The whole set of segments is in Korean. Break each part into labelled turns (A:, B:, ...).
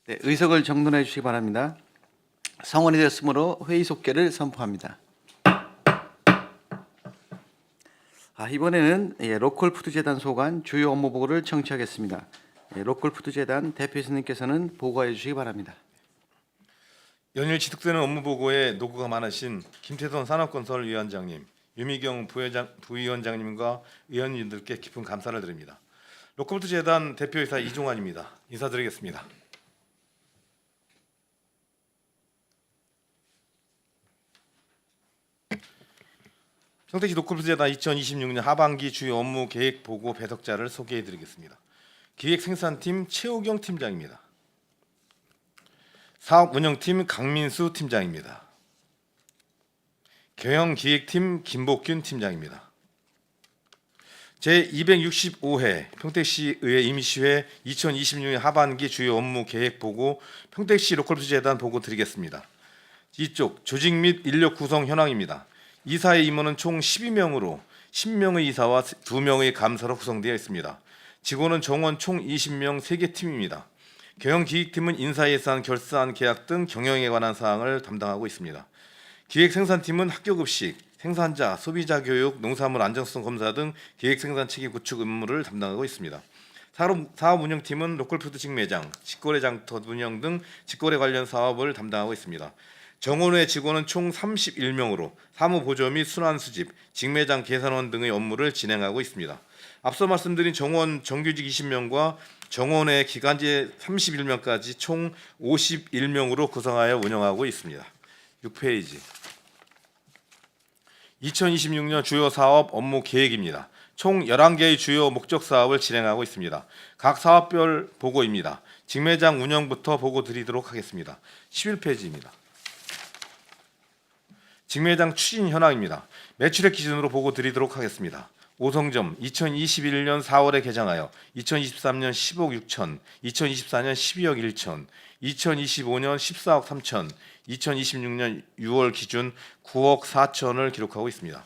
A: 네, 의석을 정돈해 주시기 바랍니다. 성원이 되었으므로 회의 속개를 선포합니다. 이번에는 로컬푸드재단 소관 주요 업무 보고를 청취하겠습니다. 로컬푸드재단 대표이사님께서는 보고해 주시기 바랍니다.
B: 연일 지속되는 업무 보고에 노고가 많으신 김태선 산업건설위원장님, 유미경 부위원장님과 의원님들께 깊은 감사를 드립니다. 로컬푸드재단 대표이사 이종환입니다. 인사드리겠습니다. 평택시 로컬푸드재단 2026년 하반기 주요 업무 계획 보고 배석자를 소개해드리겠습니다. 기획생산팀 최호경 팀장입니다. 사업운영팀 강민수 팀장입니다. 경영기획팀 김복균 팀장입니다. 제265회 평택시의회 임시회 2026년 하반기 주요 업무 계획 보고 평택시 로컬푸드재단 보고 드리겠습니다. 이쪽 조직 및 인력 구성 현황입니다. 이사의 임원은 총 12명으로 10명의 이사와 2명의 감사로 구성되어 있습니다. 직원은 정원 총 20명 3개 팀입니다. 경영기획팀은 인사예산, 결산, 계약 등 경영에 관한 사항을 담당하고 있습니다. 기획생산팀은 학교급식, 생산자, 소비자 교육, 농산물 안정성 검사 등 기획생산체계 구축 업무를 담당하고 있습니다. 사업운영팀은 로컬푸드 직매장, 직거래 장터 운영 등 직거래 관련 사업을 담당하고 있습니다. 정원외 직원은 총 31명으로 사무보조 및 순환수집, 직매장 계산원 등의 업무를 진행하고 있습니다. 앞서 말씀드린 정원 정규직 20명과 정원외 기간제 31명까지 총 51명으로 구성하여 운영하고 있습니다. 6페이지 2026년 주요 사업 업무 계획입니다. 총 11개의 주요 목적 사업을 진행하고 있습니다. 각 사업별 보고입니다. 직매장 운영부터 보고 드리도록 하겠습니다. 11페이지입니다. 직매장 추진 현황입니다. 매출액 기준으로 보고 드리도록 하겠습니다. 오성점 2021년 4월에 개장하여 2023년 10억 6천, 2024년 12억 1천, 2025년 14억 3천, 2026년 6월 기준 9억 4천을 기록하고 있습니다.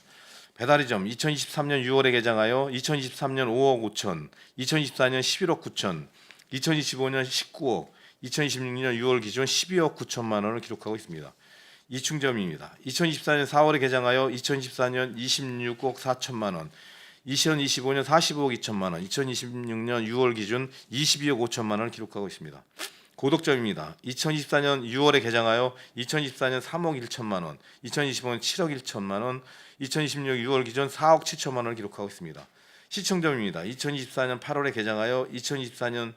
B: 배달이점 2023년 6월에 개장하여 2023년 5억 5천, 2024년 11억 9천, 2025년 19억, 2026년 6월 기준 12억 9천만 원을 기록하고 있습니다. 이충점입니다. 2024년 4월에 개장하여 2024년 26억 4천만 원, 2025년 45억 2천만 원, 2026년 6월 기준 22억 5천만 원을 기록하고 있습니다. 고덕점입니다. 2024년 6월에 개장하여 2024년 3억 1천만 원, 2025년 7억 1천만 원, 2026년 6월 기준 4억 7천만 원을 기록하고 있습니다. 시청점입니다. 2024년 8월에 개장하여 2024년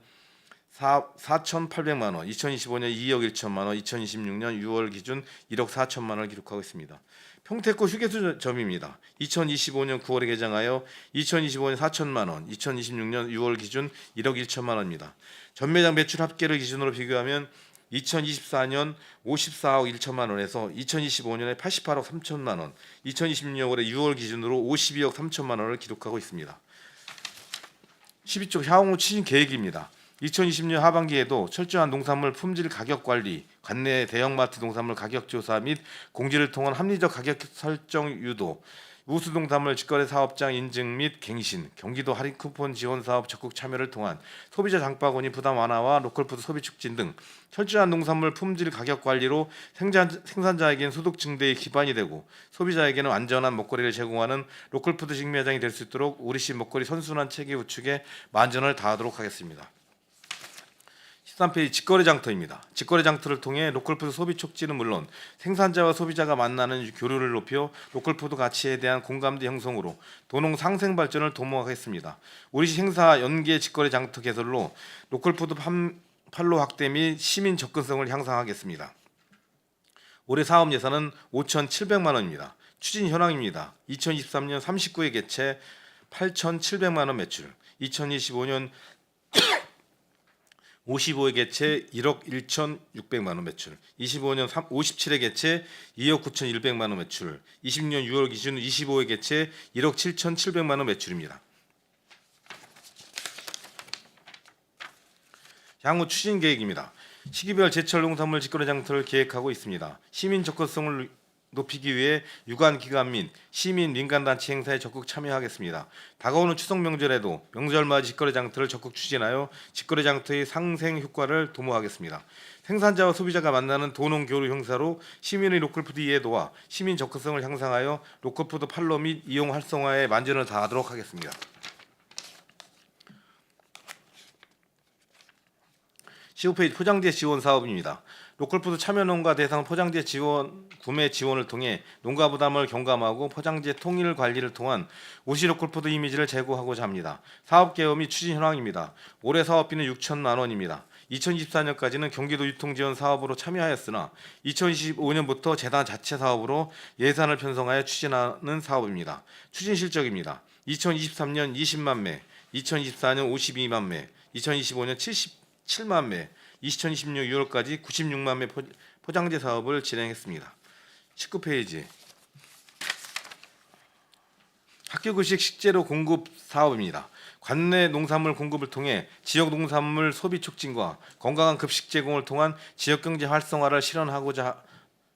B: 4,800만 원, 2025년 2억 1천만 원, 2026년 6월 기준 1억 4천만 원을 기록하고 있습니다. 평택구 휴게소점입니다. 2025년 9월에 개장하여 2025년 4천만 원, 2026년 6월 기준 1억 1천만 원입니다. 전매장 매출 합계를 기준으로 비교하면 2024년 54억 1천만 원에서 2025년에 88억 3천만 원, 2026년에 6월 기준으로 52억 3천만 원을 기록하고 있습니다. 12쪽 향후 추진 계획입니다. 2020년 하반기에도 철저한 농산물 품질 가격 관리, 관내 대형마트 농산물 가격 조사 및 공지를 통한 합리적 가격 설정 유도, 우수 농산물 직거래 사업장 인증 및 갱신, 경기도 할인 쿠폰 지원 사업 적극 참여를 통한 소비자 장바구니 부담 완화와 로컬푸드 소비 촉진 등 철저한 농산물 품질 가격 관리로 생산자에게는 소득 증대의 기반이 되고 소비자에게는 안전한 먹거리를 제공하는 로컬푸드 직매장이 될 수 있도록 우리식 먹거리 선순환 체계 구축에 만전을 다하도록 하겠습니다. 13페이지 직거래 장터입니다. 직거래 장터를 통해 로컬푸드 소비 촉진은 물론 생산자와 소비자가 만나는 교류를 높여 로컬푸드 가치에 대한 공감대 형성으로 도농 상생 발전을 도모하겠습니다. 우리식 행사 연계 직거래 장터 개설로 로컬푸드 판로 확대 및 시민 접근성을 향상하겠습니다. 올해 사업 예산은 5,700만 원입니다. 추진 현황입니다. 2023년 39회 개최 8,700만 원 매출, 2025년 55회 개최 1억 1,600만 원 매출, 25년 57회 개최 2억 9,100만 원 매출, 20년 6월 기준 25회 개최 1억 7,700만 원 매출입니다. 향후 추진 계획입니다. 시기별 제철 농산물 직거래 장터를 계획하고 있습니다. 시민 접근성을 높이기 위해 유관 기관 및 시민 민간단체 행사에 적극 참여하겠습니다. 다가오는 추석 명절에도 명절맞이 직거래 장터를 적극 추진하여 직거래 장터의 상생 효과를 도모하겠습니다. 생산자와 소비자가 만나는 도농 교류 형사로 시민의 로컬푸드 이해도와 시민 접근성을 향상하여 로컬푸드 판로 및 이용 활성화에 만전을 다하도록 하겠습니다. 15페이지 포장재 지원 사업입니다. 로컬푸드 참여농가 대상 포장재 지원 구매 지원을 통해 농가 부담을 경감하고 포장재 통일 관리를 통한 오시 로컬푸드 이미지를 제고하고자 합니다. 사업 개요 및 추진 현황입니다. 올해 사업비는 6천만 원입니다. 2024년까지는 경기도 유통지원 사업으로 참여하였으나 2025년부터 재단 자체 사업으로 예산을 편성하여 추진하는 사업입니다. 추진 실적입니다. 2023년 20만 매, 2024년 52만 매, 2025년 77만 매, 2026년 6월까지 96만 매 포장재 사업을 진행했습니다. 19페이지 학교급식 식재료 공급 사업입니다. 관내 농산물 공급을 통해 지역 농산물 소비 촉진과 건강한 급식 제공을 통한 지역경제 활성화를 실현하고자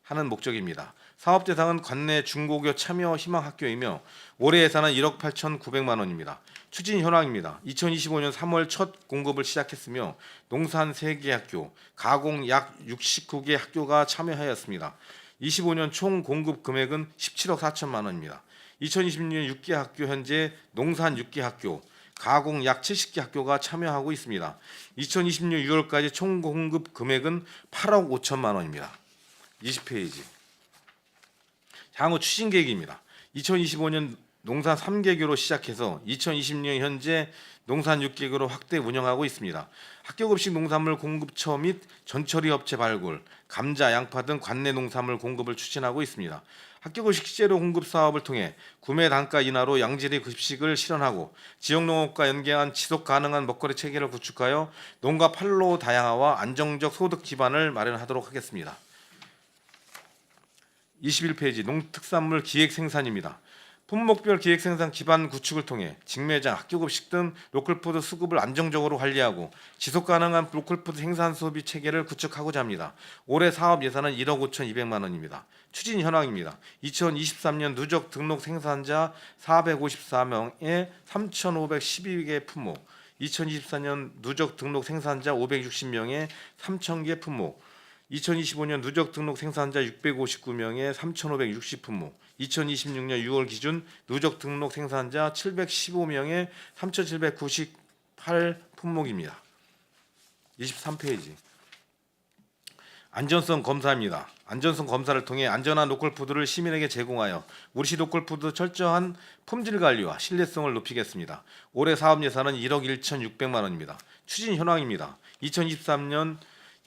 B: 하는 목적입니다. 사업 대상은 관내 중고교 참여 희망 학교이며 올해 예산은 1억 8,900만 원입니다. 추진 현황입니다. 2025년 3월 첫 공급을 시작했으며 농산 3개 학교, 가공 약 69개 학교가 참여하였습니다. 25년 총 공급 금액은 17억 4천만 원입니다. 2026년 6개 학교 현재 농산 6개 학교, 가공 약 70개 학교가 참여하고 있습니다. 2026년 6월까지 총 공급 금액은 8억 5천만 원입니다. 20페이지 향후 추진 계획입니다. 2025년 농산 3개교로 시작해서 2020년 현재 농산 6개교로 확대 운영하고 있습니다. 학교급식 농산물 공급처 및 전처리 업체 발굴, 감자, 양파 등 관내 농산물 공급을 추진하고 있습니다. 학교급식 식재료 공급 사업을 통해 구매 단가 인하로 양질의 급식을 실현하고 지역농업과 연계한 지속 가능한 먹거리 체계를 구축하여 농가 판로 다양화와 안정적 소득 기반을 마련하도록 하겠습니다. 21페이지 농특산물 기획 생산입니다. 품목별 기획 생산 기반 구축을 통해 직매장, 학교급식 등 로컬푸드 수급을 안정적으로 관리하고 지속 가능한 로컬푸드 생산 소비 체계를 구축하고자 합니다. 올해 사업 예산은 1억 5,200만 원입니다. 추진 현황입니다. 2023년 누적 등록 생산자 454명에 3,512개 품목, 2024년 누적 등록 생산자 560명에 3,000개 품목, 2025년 누적 등록 생산자 659명에 3,560품목, 2026년 6월 기준 누적 등록 생산자 715명에 3,798품목입니다. 23페이지 안전성 검사입니다. 안전성 검사를 통해 안전한 로컬푸드를 시민에게 제공하여 우리시 로컬푸드 철저한 품질 관리와 신뢰성을 높이겠습니다. 올해 사업 예산은 1억 1,600만 원입니다. 추진 현황입니다. 2023년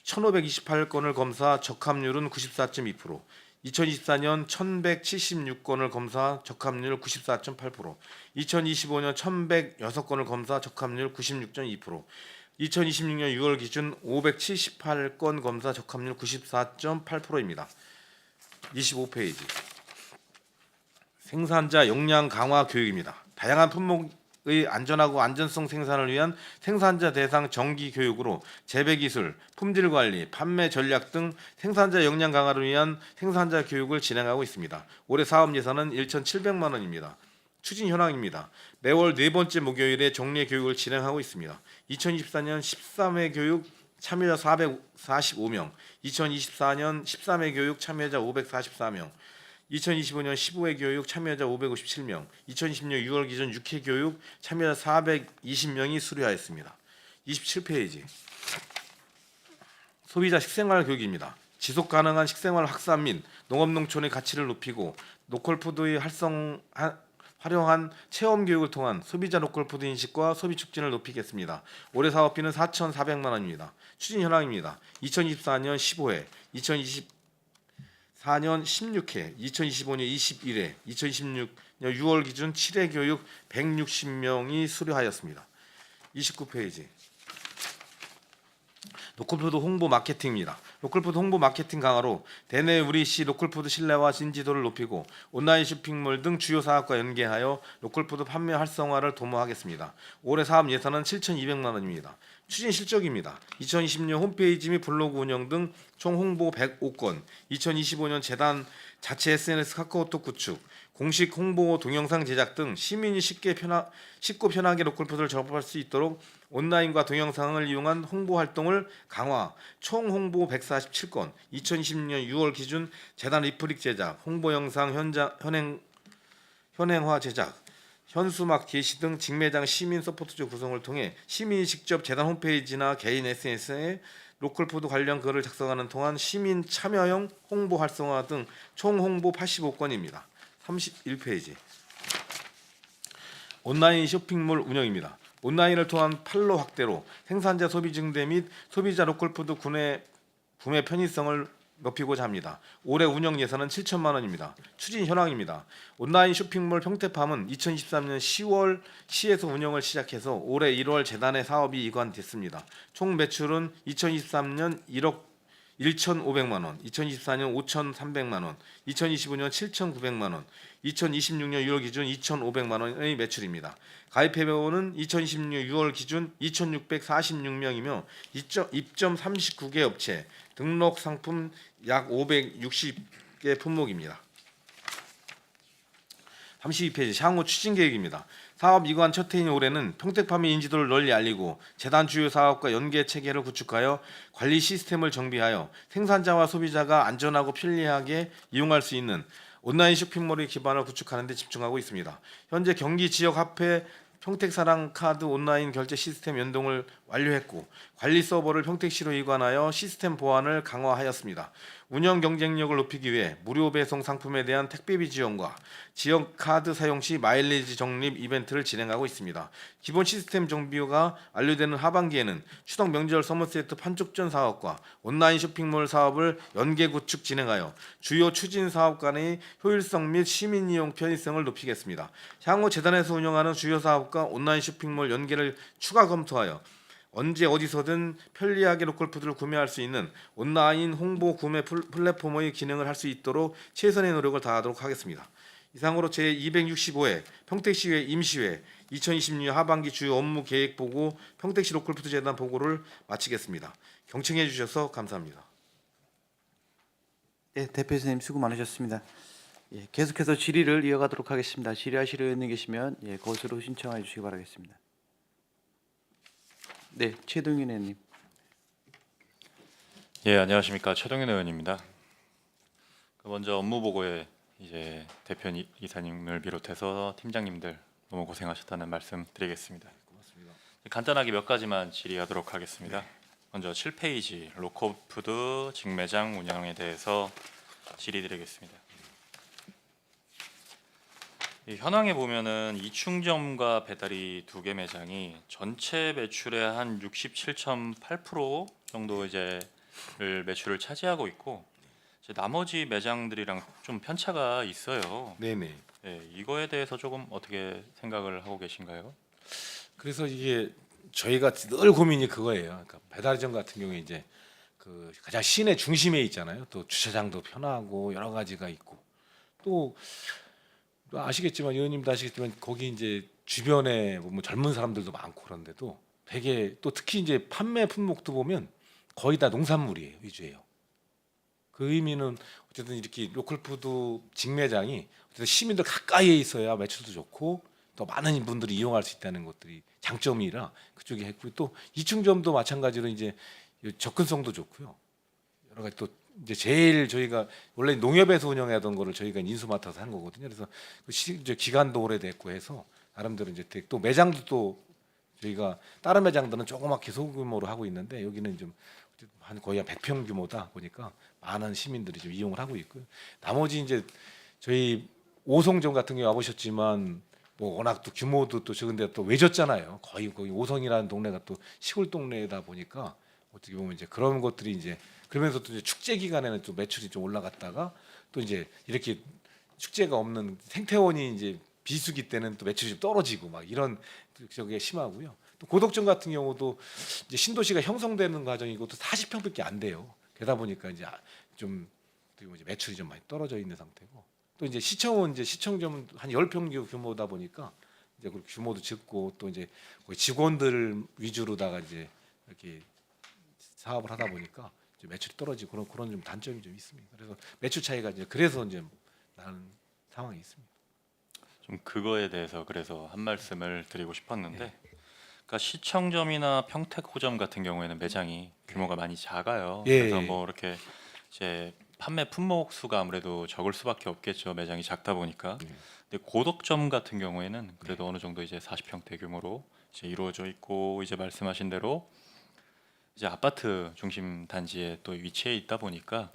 B: 1,528건을 검사 적합률은 94.2%, 2024년 1,176건을 검사 적합률 94.8%, 2025년 1,106건을 검사 적합률 96.2%, 2026년 6월 기준 578건 검사 적합률 94.8%입니다. 25페이지 생산자 역량 강화 교육입니다. 다양한 품목의 안전하고 안전성 생산을 위한 생산자 대상 정기 교육으로 재배 기술, 품질 관리, 판매 전략 등 생산자 역량 강화를 위한 생산자 교육을 진행하고 있습니다. 올해 사업 예산은 1,700만 원입니다. 추진 현황입니다. 매월 4번째 목요일에 정례 교육을 진행하고 있습니다. 2024년 13회 교육 참여자 445명, 2024년 13회 교육 참여자 544명, 2025년 15회 교육 참여자 557명, 2020년 6월 기준 6회 교육 참여자 420명이 수료하였습니다. 27페이지 소비자 식생활 교육입니다. 지속 가능한 식생활 확산 및 농업농촌의 가치를 높이고 로컬푸드의 활용한 체험 교육을 통한 소비자 로컬푸드 인식과 소비 촉진을 높이겠습니다. 올해 사업비는 4,400만 원입니다. 추진 현황입니다. 2024년 15회, 2024년 16회, 2025년 21회, 2026년 6월 기준 7회 교육 160명이 수료하였습니다. 29페이지 로컬푸드 홍보 마케팅입니다. 로컬푸드 홍보 마케팅 강화로 대내 우리시 로컬푸드 신뢰와 인지도를 높이고 온라인 쇼핑몰 등 주요 사업과 연계하여 로컬푸드 판매 활성화를 도모하겠습니다. 올해 사업 예산은 7,200만 원입니다. 추진 실적입니다. 2020년 홈페이지 및 블로그 운영 등 총 홍보 105건, 2025년 재단 자체 SNS 카카오톡 구축, 공식 홍보 동영상 제작 등 시민이 쉽고 편하게 로컬푸드를 접할 수 있도록 온라인과 동영상을 이용한 홍보 활동을 강화, 총 홍보 147건, 2020년 6월 기준 재단 리플릭 제작, 홍보 영상 현행화 제작, 현수막 게시 등 직매장 시민 서포트조 구성을 통해 시민이 직접 재단 홈페이지나 개인 SNS에 로컬푸드 관련 글을 작성하는 동안 시민 참여형 홍보 활성화 등 총 홍보 85건입니다. 31페이지. 온라인 쇼핑몰 운영입니다. 온라인을 통한 판로 확대로 생산자 소비 증대 및 소비자 로컬푸드 구매 편의성을 높이고자 합니다. 올해 운영 예산은 7천만 원입니다. 추진 현황입니다. 온라인 쇼핑몰 평택팜은 2023년 10월 시에서 운영을 시작해서 올해 1월 재단의 사업이 이관됐습니다. 총 매출은 2023년 1억 1,500만 원, 2024년 5,300만 원, 2025년 7,900만 원, 2026년 6월 기준 2,500만 원의 매출입니다. 가입 회원은 2026년 6월 기준 2,646명이며 입점 39개 업체, 등록 상품 약 560개 품목입니다. 32페이지 향후 추진 계획입니다. 사업 이관 첫 해인 올해는 평택팜의 인지도를 널리 알리고 재단 주요 사업과 연계 체계를 구축하여 관리 시스템을 정비하여 생산자와 소비자가 안전하고 편리하게 이용할 수 있는 온라인 쇼핑몰의 기반을 구축하는 데 집중하고 있습니다. 현재 경기 지역 화폐 평택사랑카드 온라인 결제 시스템 연동을 완료했고 관리 서버를 평택시로 이관하여 시스템 보안을 강화하였습니다. 운영 경쟁력을 높이기 위해 무료 배송 상품에 대한 택배비 지원과 지역 카드 사용 시 마일리지 적립 이벤트를 진행하고 있습니다. 기본 시스템 정비가 완료되는 하반기에는 추석 명절 선물 세트 판촉전 사업과 온라인 쇼핑몰 사업을 연계 구축 진행하여 주요 추진 사업 간의 효율성 및 시민 이용 편의성을 높이겠습니다. 향후 재단에서 운영하는 주요 사업과 온라인 쇼핑몰 연계를 추가 검토하여 언제 어디서든 편리하게 로컬푸드를 구매할 수 있는 온라인 홍보 구매 플랫폼의 기능을 할 수 있도록 최선의 노력을 다하도록 하겠습니다. 이상으로 제265회 평택시회 임시회 2026년 하반기 주요 업무 계획 보고 평택시 로컬푸드 재단 보고를 마치겠습니다. 경청해 주셔서 감사합니다.
A: 네, 대표 선생님 수고 많으셨습니다. 예, 계속해서 질의를 이어가도록 하겠습니다. 질의하실 의원님 계시면 거수로 신청해 주시기 바라겠습니다. 네, 최동윤 의원님.
C: 예, 안녕하십니까. 최동윤 의원입니다. 먼저 업무 보고에 이제 대표 이사님을 비롯해서 팀장님들 너무 고생하셨다는 말씀 드리겠습니다.
B: 고맙습니다.
C: 간단하게 몇 가지만 질의하도록 하겠습니다. 먼저 7페이지 로컬푸드 직매장 운영에 대해서 질의드리겠습니다. 이 현황에 보면은 이충점과 배달이 2개 매장이 전체 매출의 한 67.8% 정도 이제를 매출을 차지하고 있고 이제 나머지 매장들이랑 좀 편차가 있어요.
B: 네네.
C: 예, 이거에 대해서 조금 어떻게 생각을 하고 계신가요?
D: 그래서 이게 저희가 늘 고민이 그거예요. 그러니까 배달점 같은 경우에 이제 그 가장 시내 중심에 있잖아요. 또 주차장도 편하고 여러 가지가 있고 또 아시겠지만 의원님도 아시겠지만 거기 이제 주변에 뭐 젊은 사람들도 많고 그런데도 되게 또 특히 이제 판매 품목도 보면 거의 다 농산물이에요 위주예요. 그 의미는 어쨌든 이렇게 로컬푸드 직매장이 어쨌든 시민들 가까이에 있어야 매출도 좋고 또 많은 분들이 이용할 수 있다는 것들이 장점이라 그쪽에 했고 또 이충점도 마찬가지로 이제 접근성도 좋고요. 여러 가지 또 이제 제일 저희가 원래 농협에서 운영하던 거를 저희가 인수 맡아서 한 거거든요. 그래서 이제 기간도 오래됐고 해서 나름대로 이제 또 매장도 또 저희가 다른 매장들은 조그맣게 소규모로 하고 있는데 여기는 좀 한 거의 한 100평 규모다 보니까 많은 시민들이 좀 이용을 하고 있고요. 나머지 이제 저희 오송점 같은 경우 와보셨지만 뭐 워낙 또 규모도 또 적은데 또 외졌잖아요. 거의 오송이라는 동네가 또 시골 동네다 보니까 어떻게 보면 이제 그런 것들이 이제 그러면서 또 이제 축제 기간에는 또 매출이 좀 올라갔다가 또 이제 이렇게 축제가 없는 생태원이 이제 비수기 때는 또 매출이 좀 떨어지고 막 이런 저게 심하고요. 또 고덕점 같은 경우도 이제 신도시가 형성되는 과정이고 또 40평밖에 안 돼요. 그러다 보니까 이제 좀 어떻게 보면 이제 매출이 좀 많이 떨어져 있는 상태고 또 이제 시청은 이제 시청점은 한 10평 규모다 보니까 이제 그 규모도 적고 또 이제 거의 직원들 위주로다가 이제 이렇게 사업을 하다 보니까 이제 매출이 떨어지고 그런 좀 단점이 좀 있습니다. 그래서 매출 차이가 이제 그래서 이제 나는 상황이 있습니다.
C: 좀 그거에 대해서 그래서 한 말씀을 드리고 싶었는데,
D: 네.
C: 그러니까 시청점이나 평택호점 같은 경우에는 매장이 규모가 많이 작아요.
D: 예,
C: 그래서
D: 예.
C: 뭐 이렇게 이제 판매 품목 수가 아무래도 적을 수밖에 없겠죠. 매장이 작다 보니까.
D: 네.
C: 근데 고덕점 같은 경우에는 그래도 어느 정도 이제 40평대 규모로 이제 이루어져 있고, 이제 말씀하신 대로 이제 아파트 중심 단지에 또 위치해 있다 보니까,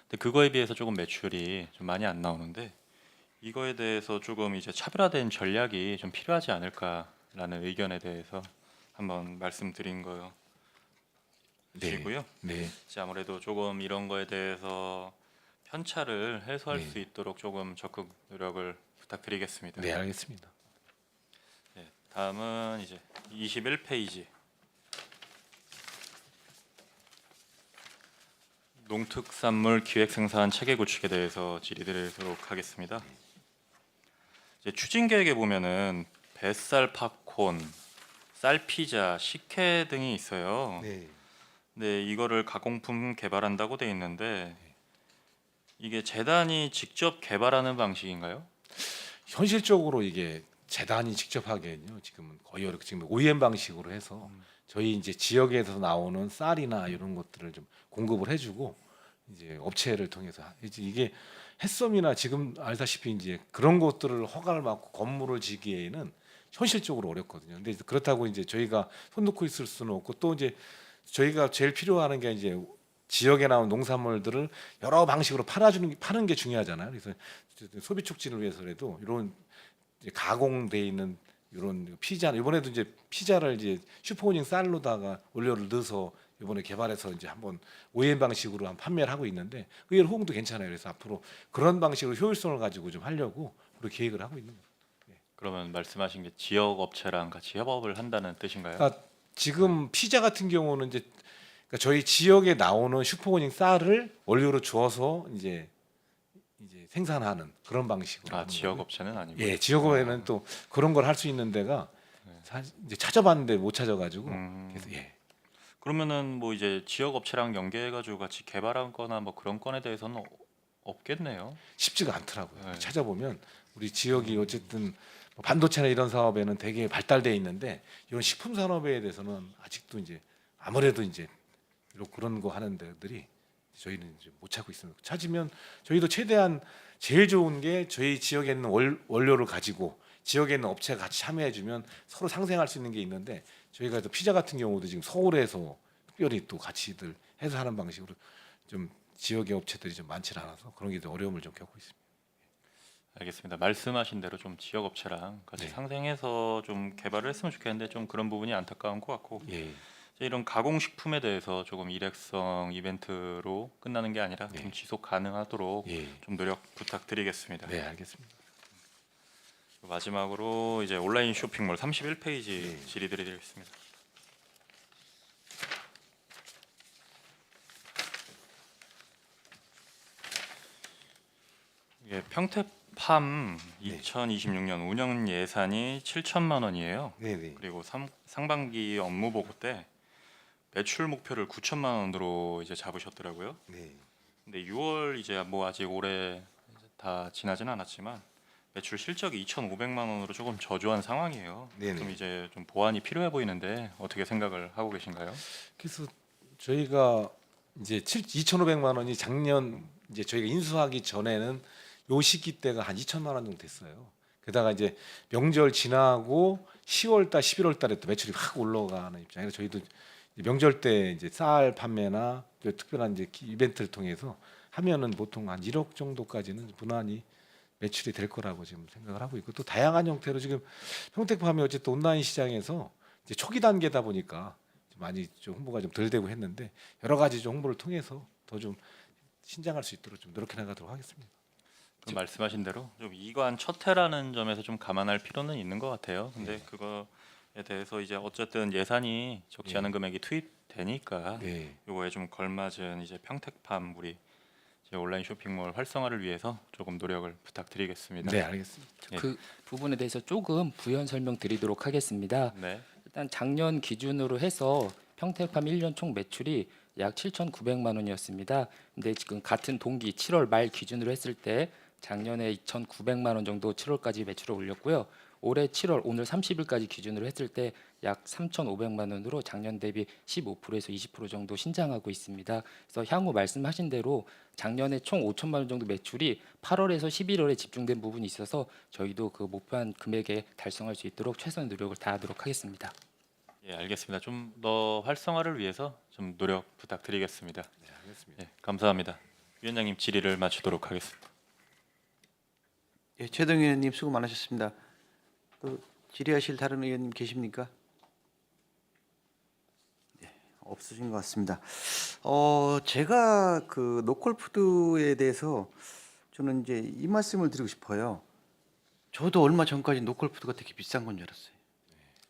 C: 근데 그거에 비해서 조금 매출이 좀 많이 안 나오는데, 이거에 대해서 조금 이제 차별화된 전략이 좀 필요하지 않을까라는 의견에 대해서 한번 말씀드린 거요.
D: 네.
C: 시고요.
D: 네.
C: 이제 아무래도 조금 이런 거에 대해서 편차를 해소할
D: 네.
C: 수 있도록 조금 적극 노력을 부탁드리겠습니다.
D: 네, 알겠습니다.
C: 네, 다음은 이제 21페이지 농특산물 기획생산 체계 구축에 대해서 질의드리도록 하겠습니다. 이제 추진 계획에 보면은 뱃살 팝콘, 쌀 피자, 식혜 등이 있어요.
B: 네.
C: 네, 이거를 가공품 개발한다고 돼 있는데, 이게 재단이 직접 개발하는 방식인가요?
D: 현실적으로 이게 재단이 직접 하기에는요. 지금은 거의 지금 OEM 방식으로 해서 저희 이제 지역에서 나오는 쌀이나 이런 것들을 좀 공급을 해주고 이제 업체를 통해서 이제 이게 햇섬이나 지금 알다시피 이제 그런 것들을 허가를 받고 건물을 지기에는 현실적으로 어렵거든요. 근데 이제 그렇다고 이제 저희가 손 놓고 있을 수는 없고 또 이제 저희가 제일 필요한 게 이제 지역에 나온 농산물들을 여러 방식으로 파는 게 중요하잖아요. 그래서 소비 촉진을 위해서라도 이런 이제 가공돼 있는 이런 피자 이번에도 이제 피자를 이제 슈퍼오닝 쌀로다가 원료를 넣어서 이번에 개발해서 이제 한번 OEM 방식으로 한 판매를 하고 있는데 의외로 호응도 괜찮아요. 그래서 앞으로 그런 방식으로 효율성을 가지고 좀 하려고 그렇게 계획을 하고 있는 거예요.
C: 그러면 말씀하신 게 지역 업체랑 같이 협업을 한다는 뜻인가요?
D: 그러니까 지금 피자 같은 경우는 이제 그러니까 저희 지역에 나오는 슈퍼오닝 쌀을 원료로 주어서 이제 생산하는 그런 방식으로.
C: 아,
D: 하는
C: 지역
D: 거고요.
C: 업체는 아니고.
D: 예, 지역에는 또 그런 걸 할 수 있는 데가 이제 찾아봤는데 못 찾아가지고 그래서 예.
C: 그러면은 뭐 이제 지역 업체랑 연계해가지고 같이 개발한거나 뭐 그런 건에 대해서는 없겠네요.
D: 쉽지가 않더라고요.
C: 네.
D: 찾아보면 우리 지역이 어쨌든 뭐 반도체나 이런 사업에는 되게 발달돼 있는데 이런 식품 산업에 대해서는 아직도 이제 아무래도 이제 그런 거 하는 데들이 저희는 이제 못 찾고 있습니다. 찾으면 저희도 최대한 제일 좋은 게 저희 지역에 있는 원료를 가지고 지역에 있는 업체가 같이 참여해주면 서로 상생할 수 있는 게 있는데 저희가 또 피자 같은 경우도 지금 서울에서 특별히 또 같이들 해서 하는 방식으로 좀 지역의 업체들이 좀 많지 않아서 그런 게 좀 어려움을 좀 겪고 있습니다.
C: 알겠습니다. 말씀하신 대로 좀 지역 업체랑 같이
D: 네.
C: 상생해서 좀 개발을 했으면 좋겠는데 좀 그런 부분이 안타까운 것 같고,
D: 예.
C: 이제 이런 가공식품에 대해서 조금 일회성 이벤트로 끝나는 게 아니라
D: 네.
C: 좀 지속 가능하도록
D: 예.
C: 좀 노력 부탁드리겠습니다.
D: 네, 알겠습니다.
C: 마지막으로 이제 온라인 쇼핑몰 31페이지
D: 네.
C: 질의드리겠습니다. 이게 평택팜
B: 네.
C: 2026년 운영 예산이 7천만 원이에요.
B: 네, 네.
C: 그리고 상반기 업무 보고 때 매출 목표를 9천만 원으로 이제 잡으셨더라고요.
B: 네.
C: 근데 6월 이제 뭐 아직 올해 다 지나지는 않았지만 매출 실적이 2,500만 원으로 조금 저조한 상황이에요.
B: 네네.
C: 좀 이제 좀 보완이 필요해 보이는데 어떻게 생각을 하고 계신가요?
D: 그래서 저희가 이제 2,500만 원이 작년 이제 저희가 인수하기 전에는 요 시기 때가 한 2천만 원 정도 됐어요. 게다가 이제 명절 지나고 10월 달, 11월 달에 또 매출이 확 올라가는 입장이라 저희도 명절 때 이제 쌀 판매나 특별한 이제 이벤트를 통해서 하면은 보통 한 1억 정도까지는 무난히 매출이 될 거라고 지금 생각을 하고 있고 또 다양한 형태로 지금 평택팜이 어쨌든 온라인 시장에서 이제 초기 단계다 보니까 좀 많이 좀 홍보가 좀 덜 되고 했는데 여러 가지 좀 홍보를 통해서 더 좀 신장할 수 있도록 좀 노력해 나가도록 하겠습니다.
C: 그 말씀하신 대로 좀 이관 첫해라는 점에서 좀 감안할 필요는 있는 것 같아요. 근데
D: 네.
C: 그거에 대해서 이제 어쨌든 예산이 적지
D: 예.
C: 않은 금액이 투입되니까
D: 네.
C: 요거에 좀 걸맞은 이제 평택팜 우리 이제 온라인 쇼핑몰 활성화를 위해서 조금 노력을 부탁드리겠습니다.
D: 네, 알겠습니다.
C: 예.
E: 그 부분에 대해서 조금 부연 설명드리도록 하겠습니다.
C: 네.
E: 일단 작년 기준으로 해서 평택팜 1년 총 매출이 약 7,900만 원이었습니다. 근데 지금 같은 동기 7월 말 기준으로 했을 때 작년에 2,900만 원 정도 7월까지 매출을 올렸고요. 올해 7월 오늘 30일까지 기준으로 했을 때 약 3,500만 원으로 작년 대비 15%에서 20% 정도 신장하고 있습니다. 그래서 향후 말씀하신 대로 작년에 총 5천만 원 정도 매출이 8월에서 11월에 집중된 부분이 있어서 저희도 그 목표한 금액에 달성할 수 있도록 최선의 노력을 다하도록 하겠습니다.
C: 예, 알겠습니다. 좀 더 활성화를 위해서 좀 노력 부탁드리겠습니다.
D: 네, 알겠습니다.
C: 예, 감사합니다. 위원장님 질의를 마치도록 하겠습니다.
A: 예, 최동 의원님 수고 많으셨습니다. 또 질의하실 다른 의원님 계십니까? 네, 없으신 것 같습니다. 제가 그 노컬푸드에 대해서 저는 이제 이 말씀을 드리고 싶어요. 저도 얼마 전까지 노컬푸드가 되게 비싼 건 줄 알았어요.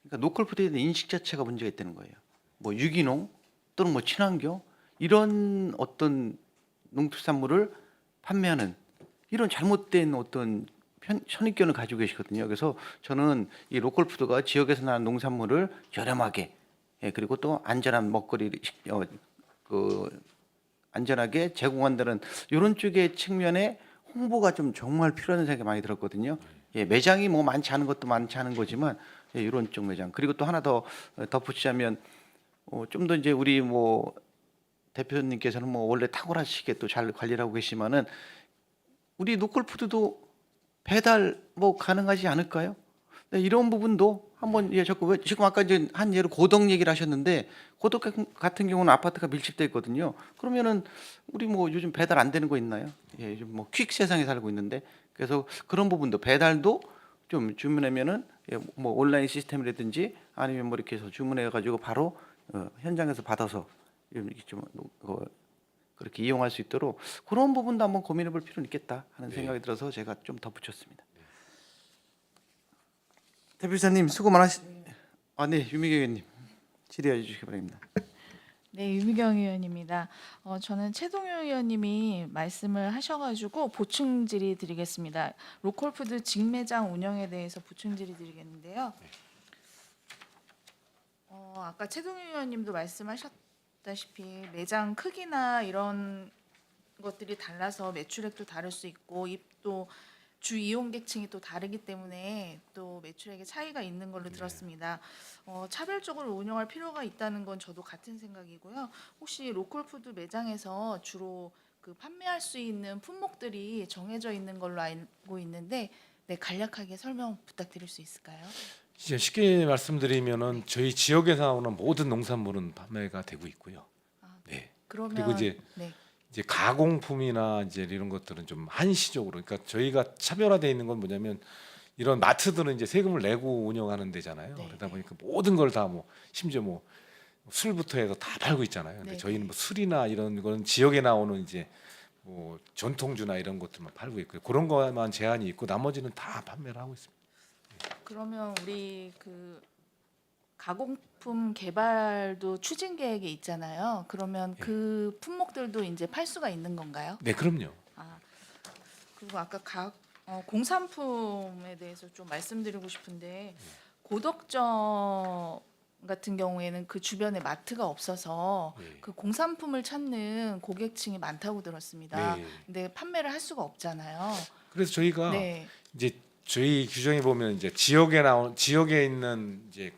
A: 그러니까 노컬푸드에 대한 인식 자체가 문제가 있다는 거예요. 뭐 유기농 또는 뭐 친환경 이런 어떤 농수산물을 판매하는 이런 잘못된 어떤 선입견을 가지고 계시거든요. 그래서 저는 이 로컬푸드가 지역에서 나는 농산물을 저렴하게 그리고 또 안전한 먹거리 안전하게 제공한다는 이런 쪽의 측면에 홍보가 좀 정말 필요하다는 생각이 많이 들었거든요. 매장이 뭐 많지 않은 것도 많지 않은 거지만 이런 쪽 매장 그리고 또 하나 더 덧붙이자면 좀 더 이제 우리 뭐 대표님께서는 뭐 원래 탁월하시게 또 잘 관리를 하고 계시지만은 우리 노컬푸드도 배달 뭐 가능하지 않을까요? 네, 이런 부분도 한번 자꾸 지금 아까 이제 한 예로 고덕 얘기를 하셨는데 고덕 같은 경우는 아파트가 밀집돼 있거든요. 그러면은 우리 뭐 요즘 배달 안 되는 거 있나요? 요즘 뭐 퀵 세상에 살고 있는데 그래서 그런 부분도 배달도 좀 주문하면은 뭐 온라인 시스템이라든지 아니면 뭐 이렇게 해서 주문해 가지고 바로 현장에서 받아서 이렇게 좀 그렇게 이용할 수 있도록 그런 부분도 한번 고민해 볼 필요는 있겠다 하는 생각이 들어서 제가 좀 덧붙였습니다. 대표이사님 수고 많으셨습니다. 네, 유미경 의원님 질의해 주시기 바랍니다.
F: 네, 유미경 의원입니다. 저는 최동효 의원님이 말씀을 하셔가지고 보충 질의 드리겠습니다. 로컬푸드 직매장 운영에 대해서 보충 질의 드리겠는데요. 아까 최동효 의원님도 말씀하셨다시피 매장 크기나 이런 것들이 달라서 매출액도 다를 수 있고 또 주 이용객층이 또 다르기 때문에 또 매출액에 차이가 있는 걸로 들었습니다. 차별적으로 운영할 필요가 있다는 건 저도 같은 생각이고요. 혹시 로컬푸드 매장에서 주로 그 판매할 수 있는 품목들이 정해져 있는 걸로 알고 있는데 간략하게 설명 부탁드릴 수 있을까요?
D: 이제 쉽게 말씀드리면은 저희 지역에서 나오는 모든 농산물은 판매가 되고 있고요. 네.
F: 그러면
D: 그리고 이제 가공품이나 이제 이런 것들은 좀 한시적으로, 그러니까 저희가 차별화되어 있는 건 뭐냐면 이런 마트들은 이제 세금을 내고 운영하는 데잖아요.
F: 네.
D: 그러다 보니까 모든 걸 다 뭐 심지어 뭐 술부터 해서 다 팔고 있잖아요. 근데
F: 네.
D: 저희는 뭐 술이나 이런 거는 지역에 나오는 이제 뭐 전통주나 이런 것들만 팔고 있고요. 그런 거만 제한이 있고 나머지는 다 판매를 하고 있습니다.
F: 그러면 우리 그 가공품 개발도 추진 계획에 있잖아요. 그러면 그 품목들도 이제 팔 수가 있는 건가요?
D: 네, 그럼요.
F: 그리고 아까 공산품에 대해서 좀 말씀드리고 싶은데 고덕점 같은 경우에는 그 주변에 마트가 없어서
D: 네.
F: 그 공산품을 찾는 고객층이 많다고 들었습니다.
D: 네.
F: 근데 판매를 할 수가 없잖아요.
D: 그래서 저희가
F: 네.
D: 이제 저희 규정에 보면 이제 지역에 있는 이제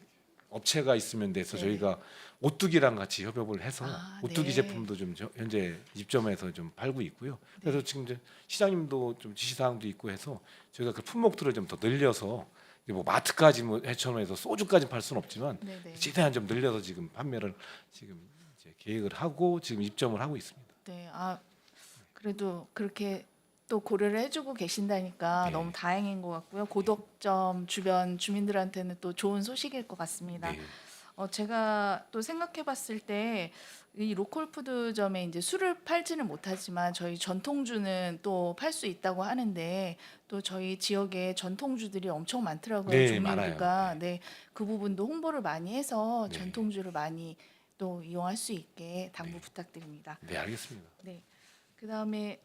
D: 업체가 있으면 돼서
F: 네.
D: 저희가 오뚜기랑 같이 협업을 해서 오뚜기
F: 네.
D: 제품도 좀 현재 입점해서 좀 팔고 있고요. 그래서 지금 이제 시장님도 좀 지시사항도 있고 해서 저희가 그 품목들을 좀 더 늘려서 뭐 마트까지 뭐 해처럼해서 소주까지 팔 수는 없지만
F: 네네.
D: 최대한 좀 늘려서 지금 판매를 지금 이제 계획을 하고 지금 입점을 하고 있습니다.
F: 네. 그래도 그렇게 또 고려를 해주고 계신다니까
D: 네.
F: 너무 다행인 것 같고요. 고덕점 주변 주민들한테는 또 좋은 소식일 것 같습니다.
D: 네.
F: 제가 또 생각해봤을 때 이 로컬푸드점에 이제 술을 팔지는 못하지만 저희 전통주는 또 팔 수 있다고 하는데 또 저희 지역에 전통주들이 엄청 많더라고요.
D: 네,
F: 종류가.
D: 많아요.
F: 네, 그 부분도 홍보를 많이 해서
D: 네.
F: 전통주를 많이 또 이용할 수 있게 당부
D: 네.
F: 부탁드립니다.
D: 네, 알겠습니다.
F: 네. 그다음에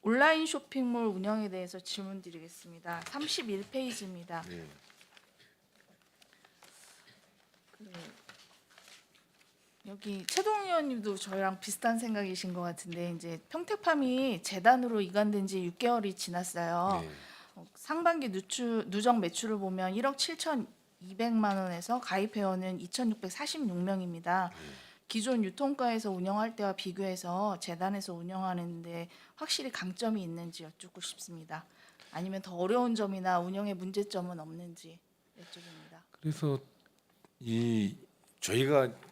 F: 온라인 쇼핑몰 운영에 대해서 질문드리겠습니다. 31페이지입니다.
B: 네.
F: 여기 최동 의원님도 저희랑 비슷한 생각이신 것 같은데 이제 평택팜이 재단으로 이관된 지 6개월이 지났어요.
D: 네.
F: 상반기 누적 매출을 보면 1억 7,200만 원에서 가입 회원은 2,646명입니다. 기존 유통가에서 운영할 때와 비교해서 재단에서 운영하는데 확실히 강점이 있는지 여쭙고 싶습니다. 아니면 더 어려운 점이나 운영의 문제점은 없는지 여쭤봅니다.
D: 그래서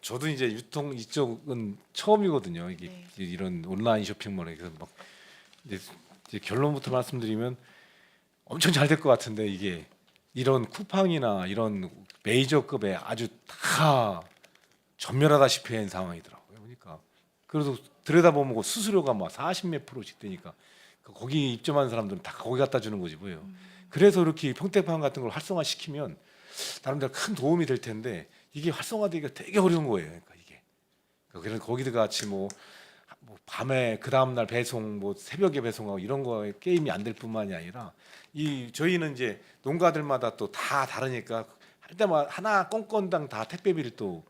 D: 저도 이제 유통 이쪽은 처음이거든요. 이게
F: 네.
D: 이런 온라인 쇼핑몰에 그래서 막 이제 결론부터 말씀드리면 엄청 잘 될 것 같은데 이게 이런 쿠팡이나 이런 메이저급에 아주 다 전멸하다시피 한 상황이더라고요. 그러니까 그래서 들여다보면 그 수수료가 막 40몇 프로씩 되니까 거기 입점한 사람들은 다 거기 갖다 주는 거지 뭐예요. 그래서 이렇게 평택팜 같은 걸 활성화시키면 나름대로 큰 도움이 될 텐데 이게 활성화되기가 되게 어려운 거예요. 그러니까 이게 그래서 거기도 같이 뭐 밤에 그 다음 날 배송, 뭐 새벽에 배송하고 이런 거에 게임이 안 될 뿐만이 아니라 저희는 이제 농가들마다 또 다 다르니까 할 때마다 하나 건건당 다 택배비를 또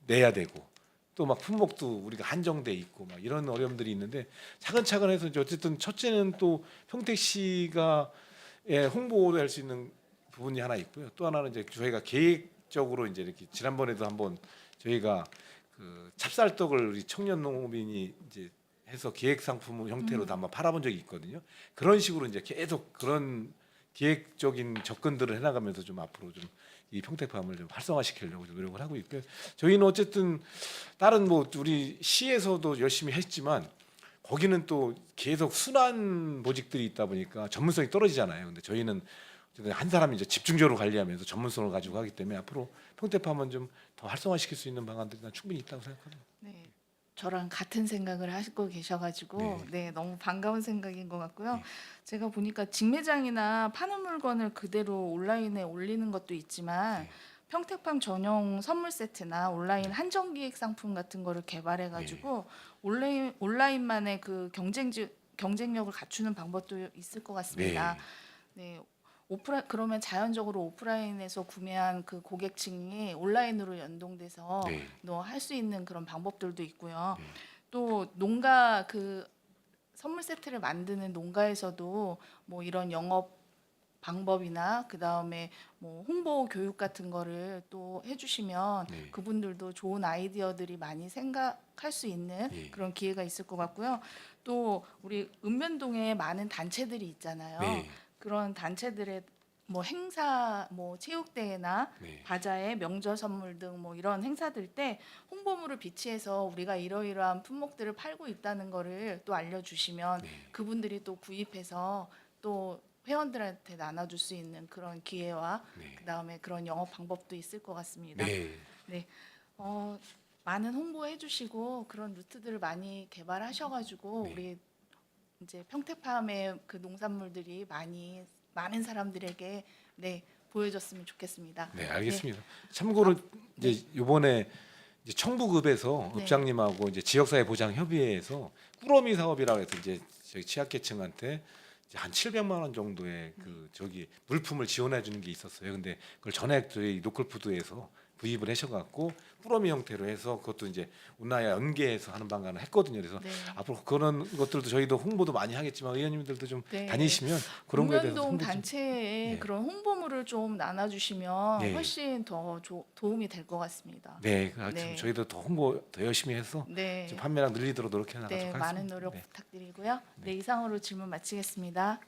D: 내야 되고 또 막 품목도 우리가 한정돼 있고 막 이런 어려움들이 있는데 차근차근 해서 이제 어쨌든 첫째는 또 평택시가 홍보를 할 수 있는 부분이 하나 있고요. 또 하나는 이제 저희가 계획적으로 이제 이렇게 지난번에도 한번 저희가 그 찹쌀떡을 우리 청년 농민이 이제 해서 기획 상품 형태로도 한번 팔아본 적이 있거든요. 그런 식으로 이제 계속 그런 기획적인 접근들을 해나가면서 좀 앞으로 좀 이 평택팜을 좀 활성화시키려고 좀 노력을 하고 있고요. 저희는 어쨌든 다른 뭐 우리 시에서도 열심히 했지만 거기는 또 계속 순환 보직들이 있다 보니까 전문성이 떨어지잖아요. 근데 저희는 어쨌든 한 사람이 이제 집중적으로 관리하면서 전문성을 가지고 하기 때문에 앞으로 평택팜은 좀 더 활성화시킬 수 있는 방안들이 난 충분히 있다고 생각합니다.
F: 네, 저랑 같은 생각을 하시고 계셔가지고 네, 너무 반가운 생각인 것 같고요.
D: 네.
F: 제가 보니까 직매장이나 파는 물건을 그대로 온라인에 올리는 것도 있지만
D: 네.
F: 평택팜 전용 선물 세트나 온라인 한정 기획 상품 같은 거를 개발해가지고 온라인만의 그 경쟁력을 갖추는 방법도 있을 것 같습니다. 네. 그러면 자연적으로 오프라인에서 구매한 그 고객층이 온라인으로 연동돼서
D: 네.
F: 또 할 수 있는 그런 방법들도 있고요.
D: 네.
F: 또 농가 그 선물 세트를 만드는 농가에서도 뭐 이런 영업 방법이나 그 다음에 뭐 홍보 교육 같은 거를 또 해주시면
D: 네.
F: 그분들도 좋은 아이디어들이 많이 생각할 수 있는
D: 네.
F: 그런 기회가 있을 것 같고요. 또 우리 읍면동에 많은 단체들이 있잖아요.
D: 네.
F: 그런 단체들의 뭐 행사, 뭐 체육대회나
D: 네.
F: 바자회, 명절 선물 등 뭐 이런 행사들 때 홍보물을 비치해서 우리가 이러이러한 품목들을 팔고 있다는 거를 또 알려주시면
D: 네.
F: 그분들이 또 구입해서 또 회원들한테 나눠줄 수 있는 그런 기회와
D: 네.
F: 그다음에 그런 영업 방법도 있을 것 같습니다.
D: 네.
F: 많은 홍보해 주시고 그런 루트들을 많이 개발하셔가지고
D: 네.
F: 우리 이제 평택팜의 그 농산물들이 많은 사람들에게 보여줬으면 좋겠습니다.
D: 네, 알겠습니다. 참고로 이제 이번에 이제 청부급에서
F: 네.
D: 읍장님하고 이제 지역사회 보장 협의회에서 꾸러미 사업이라고 해서 이제 저희 취약계층한테 이제 한 700만 원 정도의 그 저기 물품을 지원해 주는 게 있었어요. 근데 그걸 전액 저희 로컬푸드에서 구입을 하셔갖고 꾸러미 형태로 해서 그것도 이제 운나야 연계해서 하는 방안을 했거든요. 그래서
F: 네.
D: 앞으로 그런 것들도 저희도 홍보도 많이 하겠지만 의원님들도 좀
F: 네.
D: 다니시면 그런 거에 대해서
F: 읍면동
D: 홍보 좀
F: 단체에
D: 네.
F: 그런 홍보물을 좀 나눠주시면
D: 네.
F: 훨씬 더 도움이 될 것 같습니다.
D: 네,
F: 네.
D: 저희도 더 홍보 더 열심히 해서
F: 네,
D: 좀 판매량 늘리도록 노력해 나가도록
F: 네,
D: 하겠습니다.
F: 많은 노력
D: 네.
F: 부탁드리고요. 네, 이상으로 질문 마치겠습니다.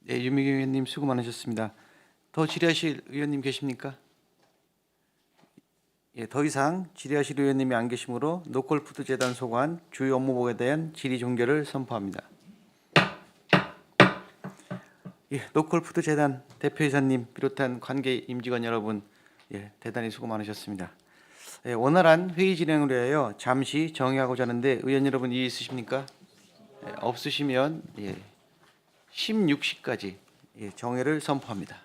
A: 네, 유미경 의원님 수고 많으셨습니다. 더 질의하실 의원님 계십니까? 예, 더 이상 질의하실 의원님이 안 계시므로 노컬푸드재단 소관 주요 업무보고에 대한 질의 종결을 선포합니다. 예, 노컬푸드재단 대표이사님 비롯한 관계 임직원 여러분, 예, 대단히 수고 많으셨습니다. 원활한 회의 진행을 위하여 잠시 정의하고자 하는데 의원 여러분 이의 있으십니까? 없으시면 16시까지 정회를 선포합니다.